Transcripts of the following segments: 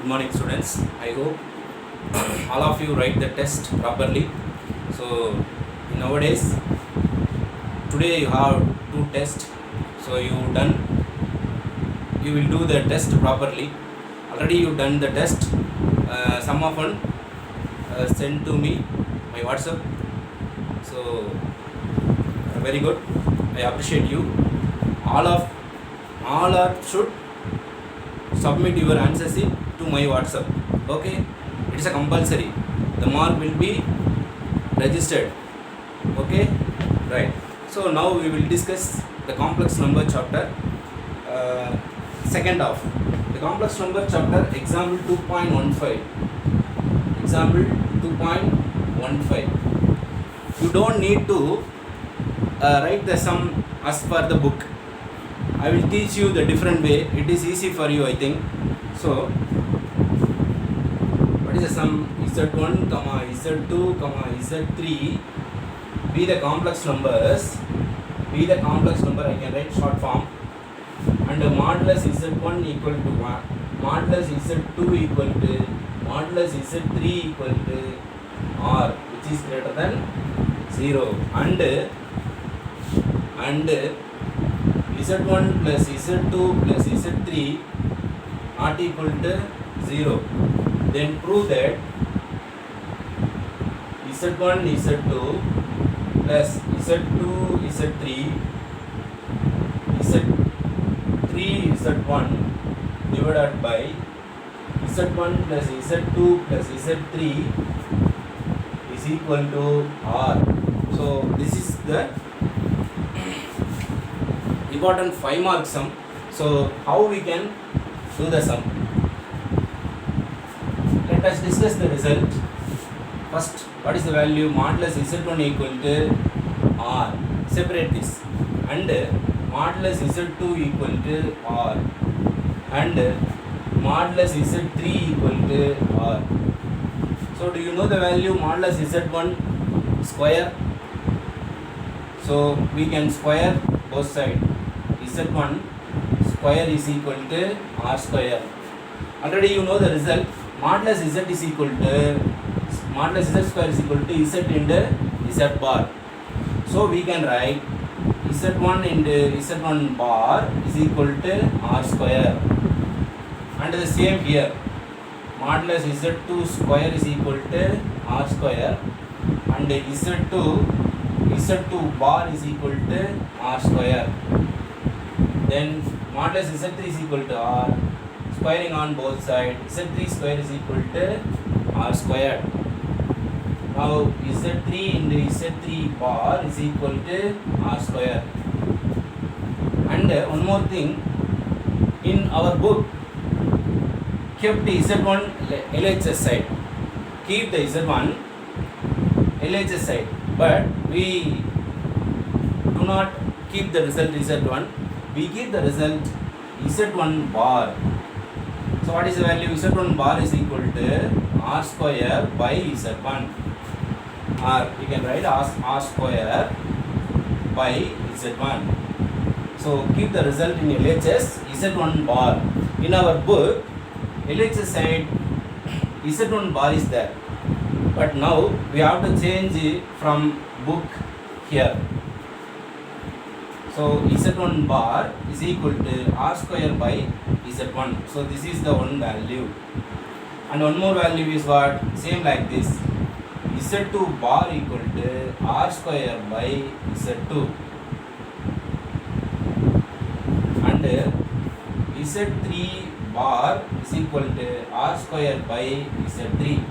morning students. I hope all of you write the test properly. So nowadays today you have two tests, so you will do the test properly. Already you done the test. Some of one sent to me my WhatsApp, so very good. I appreciate you. All are should submit your answers to my WhatsApp. Okay, it is a compulsory. The mark will be registered. Okay, right. So now we will discuss the complex number chapter, second half. The complex number chapter, example 2.15. Example 2.15. You don't need to write the sum as per the book. I will teach you the different way. It is easy for you, I think. So, what is the sum? Z1, Z2, Z3 be the complex numbers. Be the complex number. I can write short form. And modulus Z1 equal to 1, modulus Z2 equal to, modulus Z3 equal to R, which is greater than 0. And Z1 plus Z2 plus Z3 not equal to 0. Then prove that Z1 Z2 plus Z2 Z3 Z3 Z1 divided by Z1 plus Z2 plus Z3 is equal to R. So this is the important 5 mark sum. So how we can do the sum? Let us discuss the result. First, what is the value? Modulus Z1 equal to R. Separate this. And modulus Z2 equal to R. And modulus Z3 equal to R. So do you know the value modulus Z1 square? So we can square both sides. Z1 square is equal to R square. Already you know the result. Modulus Z is equal to, modulus Z square is equal to Z into Z bar. So we can write Z1 into Z1 bar is equal to R square. And the same here. Modulus Z2 square is equal to R square. And Z2 bar is equal to R square. Then modulus Z3 is equal to R, squaring on both sides. Z3 square is equal to R squared. Now Z3 into Z3 bar is equal to R square. And one more thing, in our book kept Z1 LHS side. Keep the Z1 LHS side, but we do not keep the result Z1. We give the result Z1 bar. So what is the value? Z1 bar is equal to R square by Z1. Or we can write R square by Z1. So keep the result in LHS Z1 bar. In our book, LHS side Z1 bar is there. But now we have to change it from book here. So Z1 bar is equal to R square by Z1. So this is the one value. And one more value is what? Same like this. Z2 bar equal to R square by Z2. And Z3 bar is equal to R square by Z3.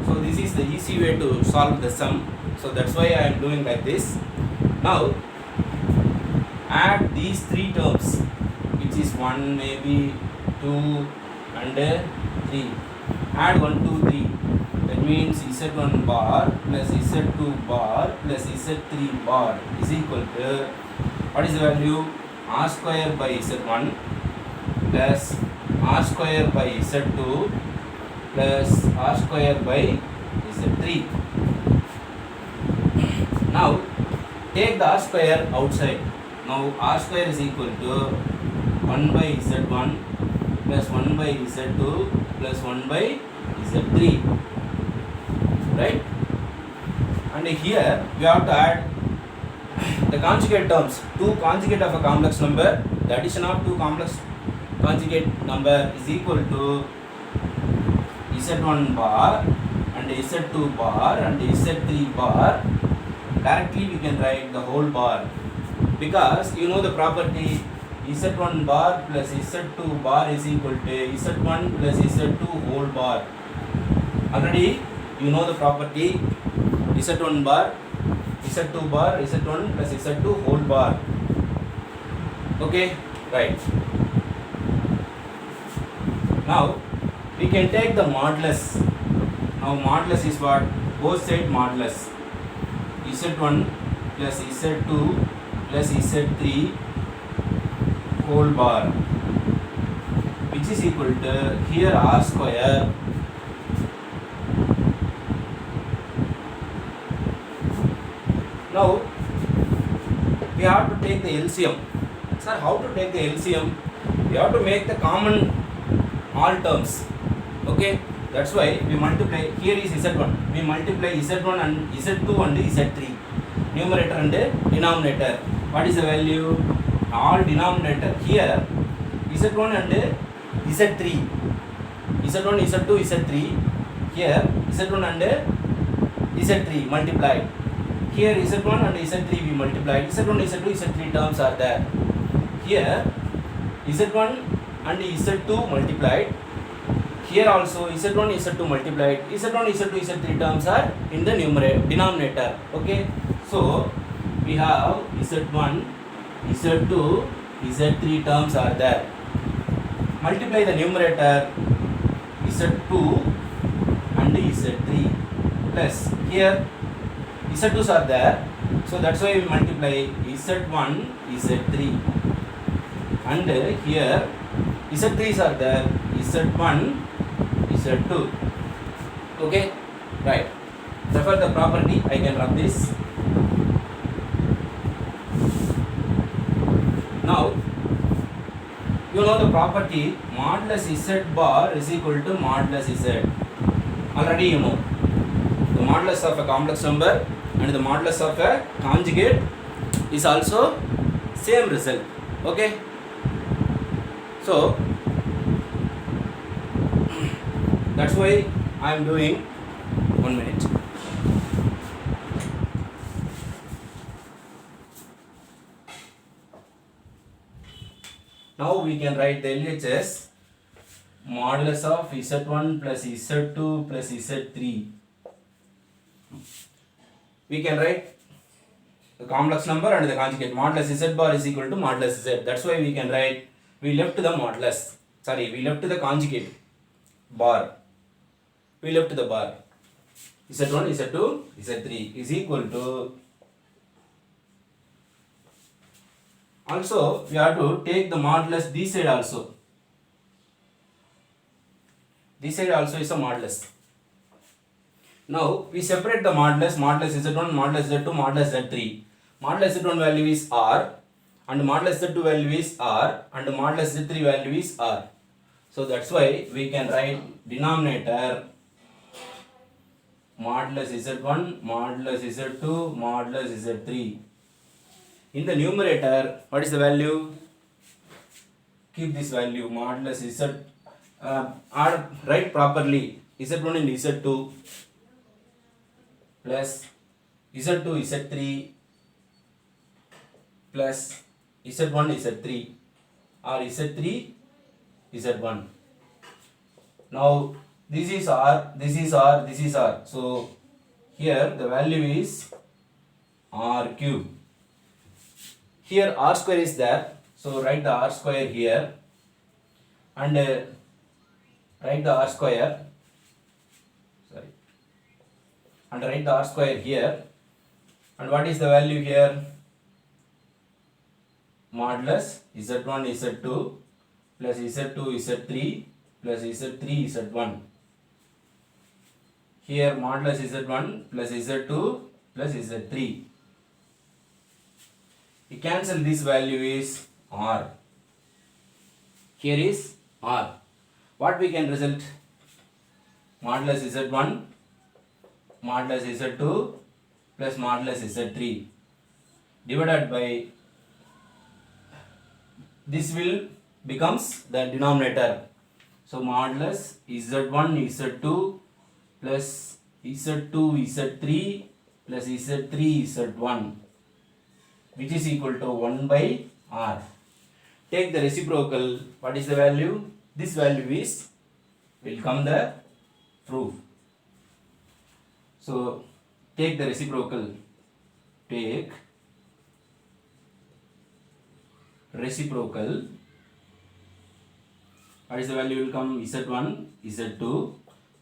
So this is the easy way to solve the sum. So that's why I am doing like this. Now add these three terms, which is 1, maybe 2 and 3. Add 1, 2, 3. That means Z1 bar plus Z2 bar plus Z3 bar is equal to, what is the value? R square by Z1 plus R square by Z2 plus R square by Z3. Now take the R square outside. Now R square is equal to 1 by Z1 plus 1 by z2 plus 1 by z3, right? And here we have to add the conjugate terms. 2 conjugate of a complex number, the addition of 2 complex conjugate number is equal to z1 bar and z2 bar and z3 bar. Directly we can write the whole bar, because you know the property z1 bar plus z2 bar is equal to z1 plus z2 whole bar. Already you know the property z1 bar, z2 bar, z1 plus z2 whole bar. Okay, right. Now we can take the modulus. Now modulus is what? Both side modulus. z1 plus z2 plus z3 whole bar, which is equal to here r square now we have to take the LCM. Sir, how to take the LCM? We have to make the common all terms. Okay, that's why we multiply. Here is z1, we multiply z1 and z2 and z3, numerator and denominator. What is the value? All denominator. Here z1 and z3, z1, z2, z3. Here z1 and z3 multiplied. Here z1 and z3 we multiplied. z1, z2, z3 terms are there. Here z1 and z2 multiplied. Here also z1, z2 multiplied. z1, z2, z3 terms are in the denominator. Okay, so we have z1, z2, z3 terms are there. Multiply the numerator z2 and z3 plus here z2s are there, so that's why we multiply z1, z3, and here z3s are there, z1, z2. Okay, right. Refer the property. I can rub this. Now you know the property modulus z bar is equal to modulus z. Already you know the modulus of a complex number and the modulus of a conjugate is also same result. Okay, so that's why I am doing 1 minute. Now we can write the LHS modulus of z1 plus z2 plus z3. We can write the complex number and the conjugate. Modulus z bar is equal to modulus z. That's why we can write, we left the modulus, we left the conjugate bar. We left the bar. z1, z2, z3 is equal to. Also, we have to take the modulus this side also. This side also is a modulus. Now, we separate the modulus z1, modulus z2, modulus z3. Modulus z1 value is r, and modulus z2 value is r, and modulus z3 value is r. So, that's why we can write denominator modulus z1, modulus z2, modulus z3. In the numerator, what is the value? Keep this value, modulus z, write properly, z1 and z2 plus z2, z3 plus z1, z3 or z3, z1. Now, this is r, this is r, this is r. So, here the value is r cube. Here r square is there, so write the r square here and write the r square, and write the r square here. And what is the value here? Modulus z1, z2 plus z2, z3 plus z3, z1. Here modulus z1 plus z2 plus z3. You cancel this value is r. Here is R. What we can result? Modulus Z1 modulus Z2 plus modulus Z3 divided by, this will becomes the denominator. So modulus Z1 Z2 plus Z2 Z3 plus Z3 Z1, which is equal to 1 by R. Take the reciprocal. What is the value? This value is, will come the proof. So take the reciprocal. Take reciprocal. What is the value will come? Z1 Z2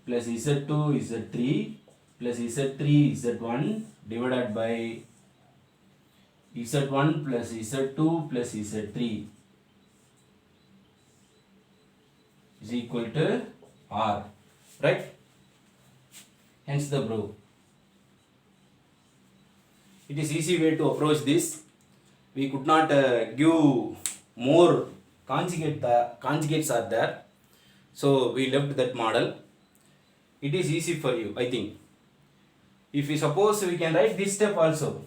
plus Z2 Z3 plus Z3 Z1 divided by Z1 plus Z2 plus Z3 is equal to R, right? Hence the proof. It is easy way to approach this. We could not give more conjugates are there, so we left that model. It is easy for you, I think. If we suppose we can write this step also.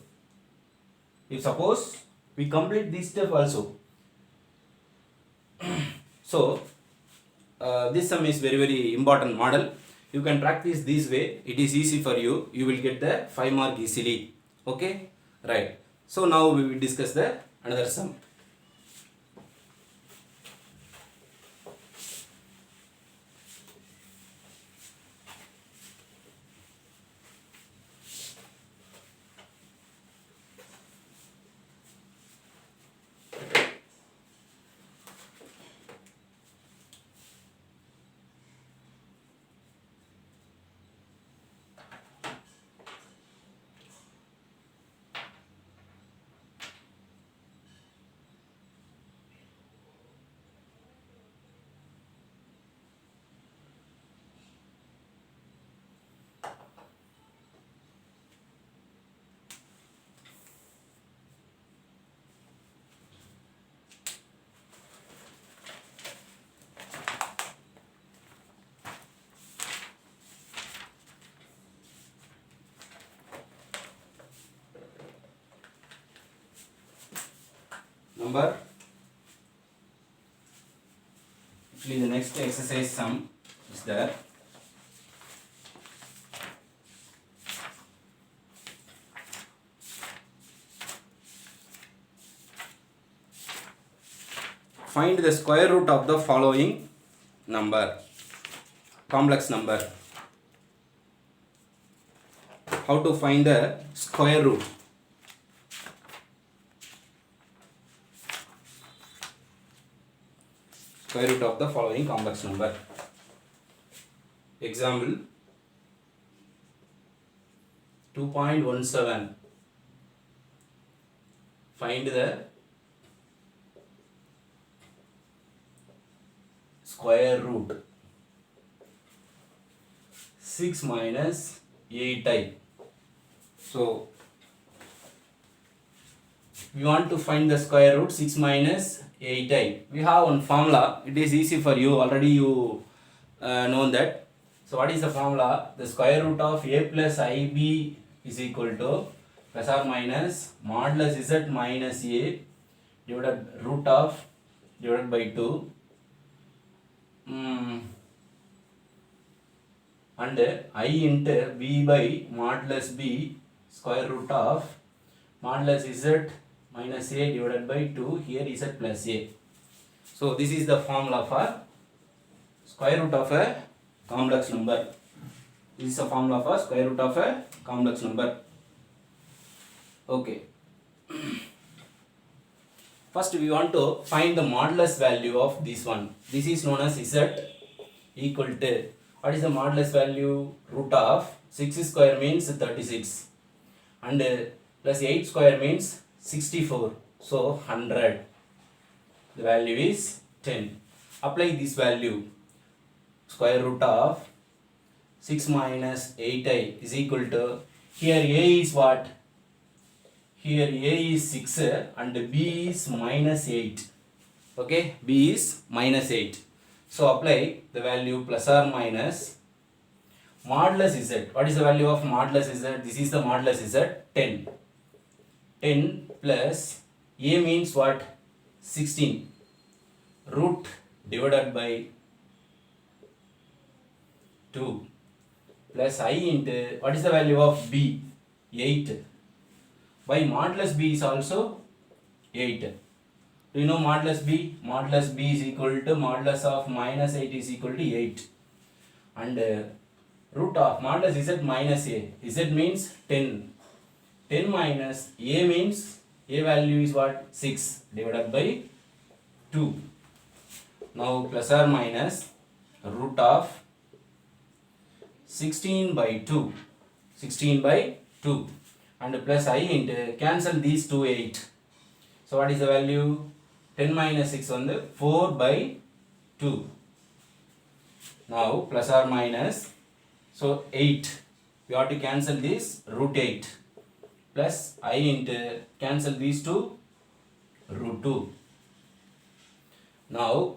If suppose we complete this step also. So this sum is very important model. You can practice this way. It is easy for you. You will get the 5 mark easily. Okay, right. So now we will discuss the another sum. Number, actually the next exercise sum is there. Find the square root of the following number, complex number. How to find the square root? Square root of the following complex number. Example 2.17. Find the square root. 6 minus 8i. So we want to find the square root 6 minus 8i. We have one formula. It is easy for you. Already you know that. So what is the formula? The square root of a plus ib is equal to plus or minus modulus z minus a divided root of divided by 2 and I into b by modulus b square root of modulus z minus a divided by 2, here z plus a. So this is the formula for square root of a complex number. This is a formula for square root of a complex number. Okay. First we want to find the modulus value of this one. This is known as z equal to, what is the modulus value? Root of 6 square means 36 and plus 8 square means 64. So 100. The value is 10. Apply this value. Square root of 6 minus 8i is equal to, here a is what? Here a is 6 and b is minus 8. Okay, b is minus 8. So apply the value plus or minus modulus z. What is the value of modulus z? This is the modulus z, 10. 10 plus a means what? 16. Root divided by 2 plus I into what is the value of b? 8. By modulus b is also 8. Do you know modulus b? Modulus b is equal to modulus of minus 8 is equal to 8. And root of modulus z minus a. Z means 10. 10 minus a means a value is what? 6 divided by 2. Now plus or minus root of 16 by 2. 16 by 2. And plus I into cancel these 2 8. So what is the value? 10 minus 6 on the 4 by 2. Now plus or minus, so 8. We have to cancel this root 8 plus I into cancel these 2 root 2. Now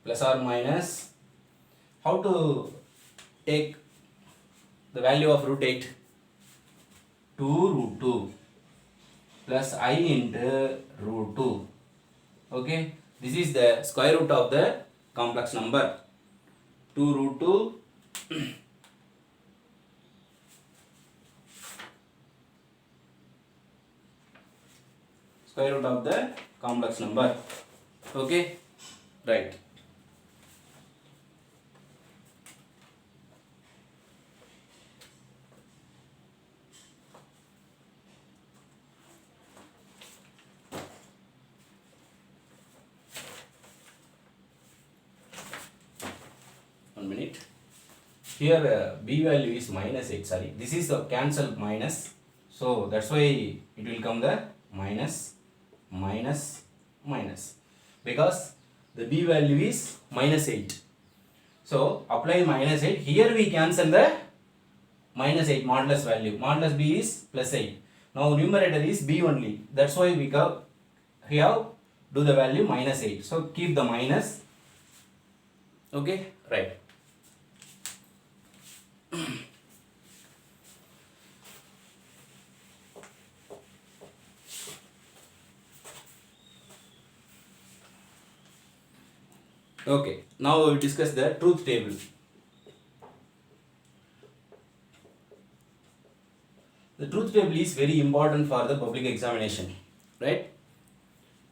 plus or minus, how to take the value of root 8? 2 root 2 plus I into root 2. Okay, this is the square root of the complex number. 2 root 2 square root of the complex number. Okay, right. Here b value is minus 8, sorry, this is the cancel minus, so that's why it will come the minus minus minus, because the b value is minus 8. So apply minus 8, here we cancel the minus 8 modulus value, modulus b is plus 8. Now numerator is b only, that's why we have do the value minus 8, so keep the minus. Okay, right. Okay, now we will discuss the truth table. The truth table is very important for the public examination, right?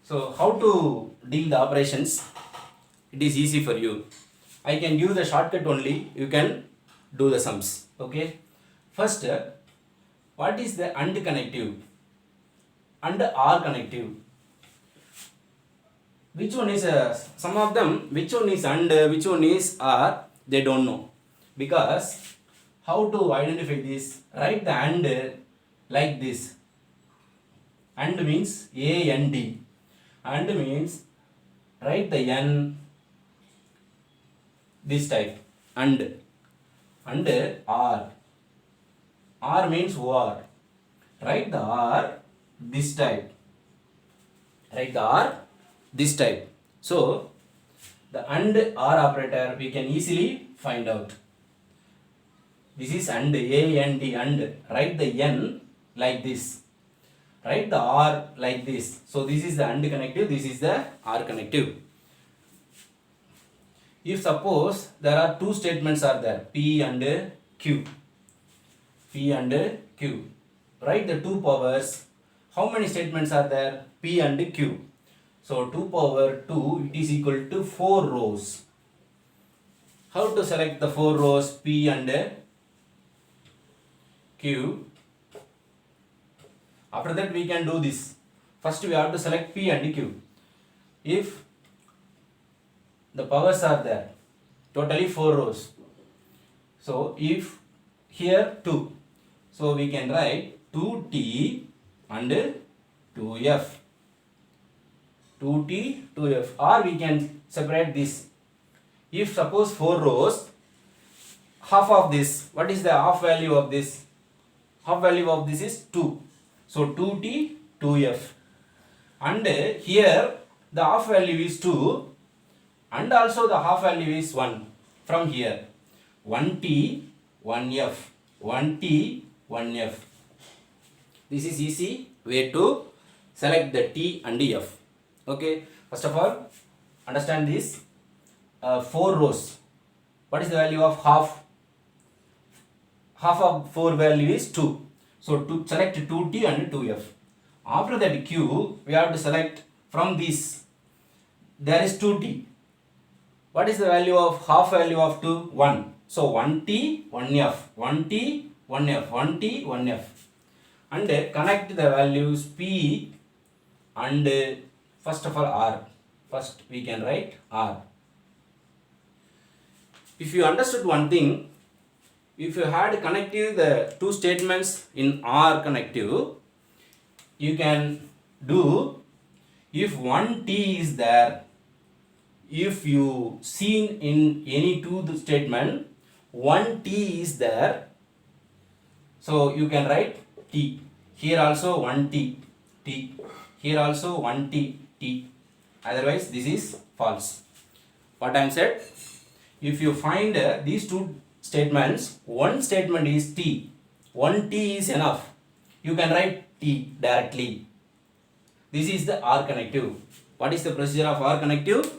So how to deal the operations? It is easy for you. I can give the shortcut only, you can do the sums. Okay, first what is the AND connective and OR connective? Which one is some of them, which one is AND, which one is OR, they don't know. Because how to identify this? Write the AND like this. AND means AND. AND means write the N this type. AND OR. OR means OR. Write the OR this type. Write the OR this type. So the AND OR operator we can easily find out. This is AND, AND, AND. Write the N like this. Write the OR like this. So this is the AND connective, this is the OR connective. If suppose there are two statements are there, P and Q. P and Q. Write the two powers. How many statements are there? P and Q. So 2 power 2, it is equal to 4 rows. How to select the 4 rows P and Q? After that we can do this. First we have to select P and Q. If the powers are there, totally 4 rows. So if here 2, so we can write 2T and 2F. 2T, 2F, or we can separate this. If suppose 4 rows, half of this, what is the half value of this? Half value of this is 2. So 2T, 2F. And here the half value is 2 and also the half value is 1 from here. 1t, 1f, 1t, 1f. This is easy way to select the t and the f. Okay, first of all, understand this. 4 rows. What is the value of half? Half of 4 value is 2. So to select 2t and 2f. After that q, we have to select from this. There is 2t. What is the value of half value of 2? 1. So 1t, 1f, 1t, 1f, 1t, 1f. And connect the values p and first of all r. First we can write r. If you understood one thing, if you had connective the two statements in r connective, you can do if one t is there, if you seen in any two statement, one t is there, so you can write t. Here also one t, t. Here also one t, t. Otherwise this is false. What I am said? If you find these two statements, one statement is t, one t is enough. You can write t directly. This is the r connective. What is the procedure of r connective?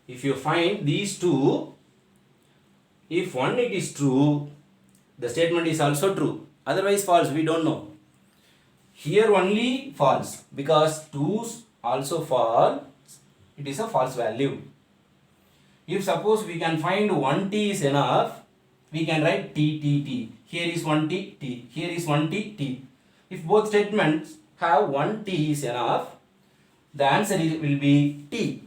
If you find these two, if one it is true, the statement is also true. Otherwise false, we don't know. Here only false, because 2 also false, it is a false value. If suppose we can find 1t is enough, we can write t, t, t. Here is 1t, t. Here is 1t, t. If both statements have 1t is enough, the answer will be t.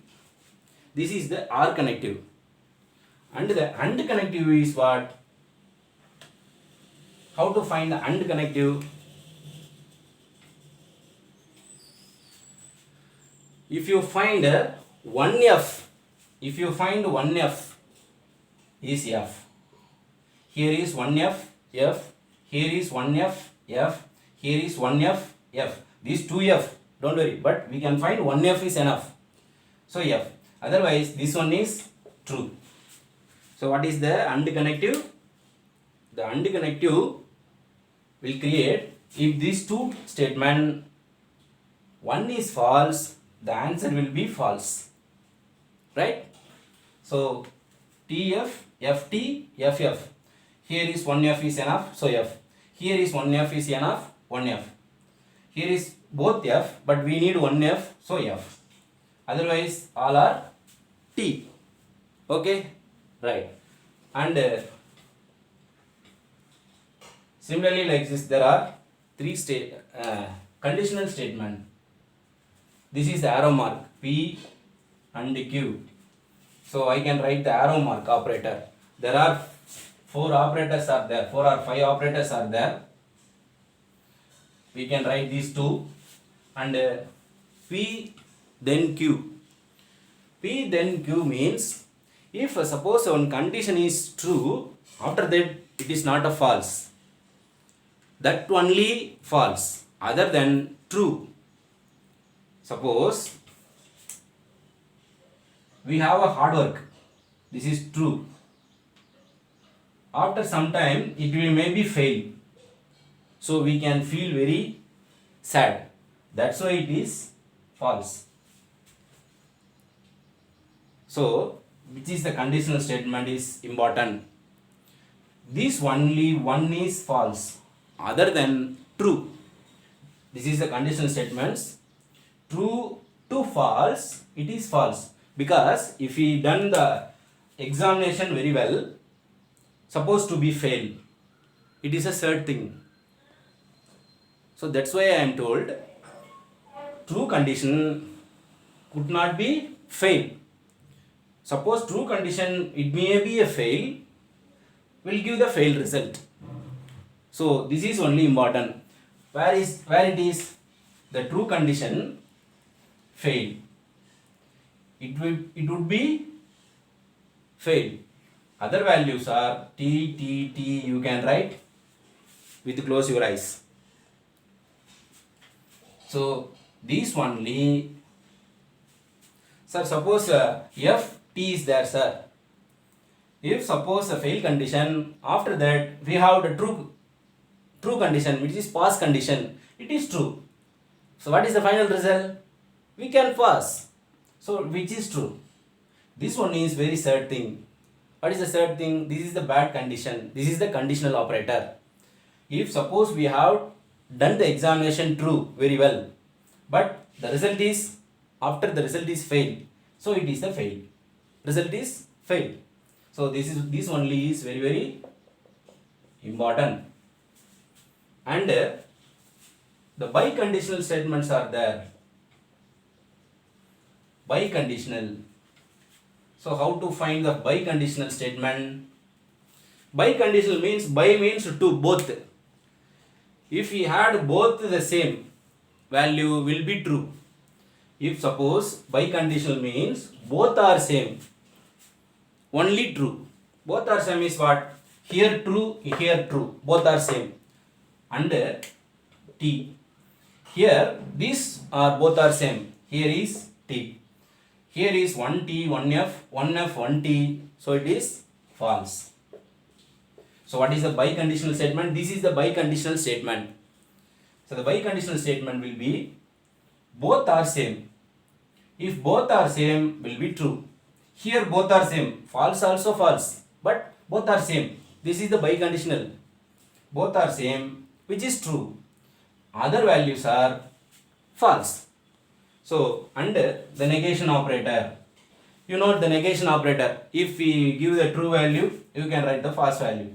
This is the r connective. And the and connective is what? How to find the and connective? If you find 1f, if you find 1f is f. Here is 1f, f. Here is 1f, f. Here is 1f, f. These 2f, don't worry, but we can find 1f is enough. So f. Otherwise, this one is true. So what is the and connective? The and connective will create if these two statement one is false, the answer will be false. Right? So tf, ft, ff. Here is 1f is enough, so f. Here is 1f is enough, 1f. Here is both f, but we need 1f, so f. Otherwise, all are t. Okay? Right. And similarly, like this, there are three conditional statement. This is the arrow mark, P and Q. So I can write the arrow mark operator. There are 4 operators are there, 4 or 5 operators are there. We can write these two, and P then Q. P then Q means if suppose one condition is true, after that it is not a false. That only false, other than true. Suppose we have a hard work, this is true. After some time it will maybe fail, so we can feel very sad. That's why it is false. So which is the conditional statement is important. This only one is false, other than true. This is the conditional statements. True to false, it is false. Because if we done the examination very well, supposed to be fail, it is a third thing. So that's why I am told true condition could not be fail. Suppose true condition it may be a fail, will give the fail result. So this is only important. Where it is the true condition fail, it would be fail. Other values are t, t, t. You can write with close your eyes. So these only Sir, suppose f t is there, sir. If suppose a fail condition, after that we have the true condition, which is pass condition, it is true. So what is the final result? We can pass. So which is true? This one is very third thing. What is the third thing? This is the bad condition. This is the conditional operator. If suppose we have done the examination true very well, but the result is, after the result is fail, so it is the fail. Result is fail. So this only is very, very important. And the biconditional statements are there. Biconditional. So how to find the biconditional statement? Biconditional means, bi means to, both. If we had both the same, value will be true. If suppose biconditional means both are same, only true. Both are same is what? Here true, here true. Both are same. And t. Here these are both are same. Here is t. Here is 1t, 1f, 1f, 1t. So it is false. So what is the biconditional statement? This is the biconditional statement. So the biconditional statement will be both are same. If both are same, will be true. Here both are same. False also false. But both are same. This is the biconditional. Both are same, which is true. Other values are false. So under the negation operator, you know the negation operator. If we give the true value, you can write the false value.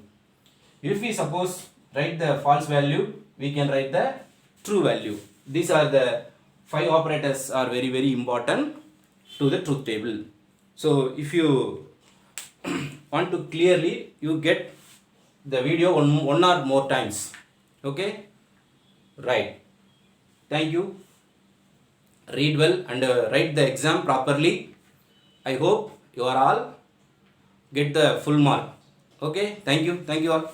If we suppose write the false value, we can write the true value. These are the 5 operators are very, very important to the truth table. So if you want to clearly, you get the video one or more times. Okay, right. Thank you. Read well and write the exam properly. I hope you are all get the full mark. Okay, thank you all.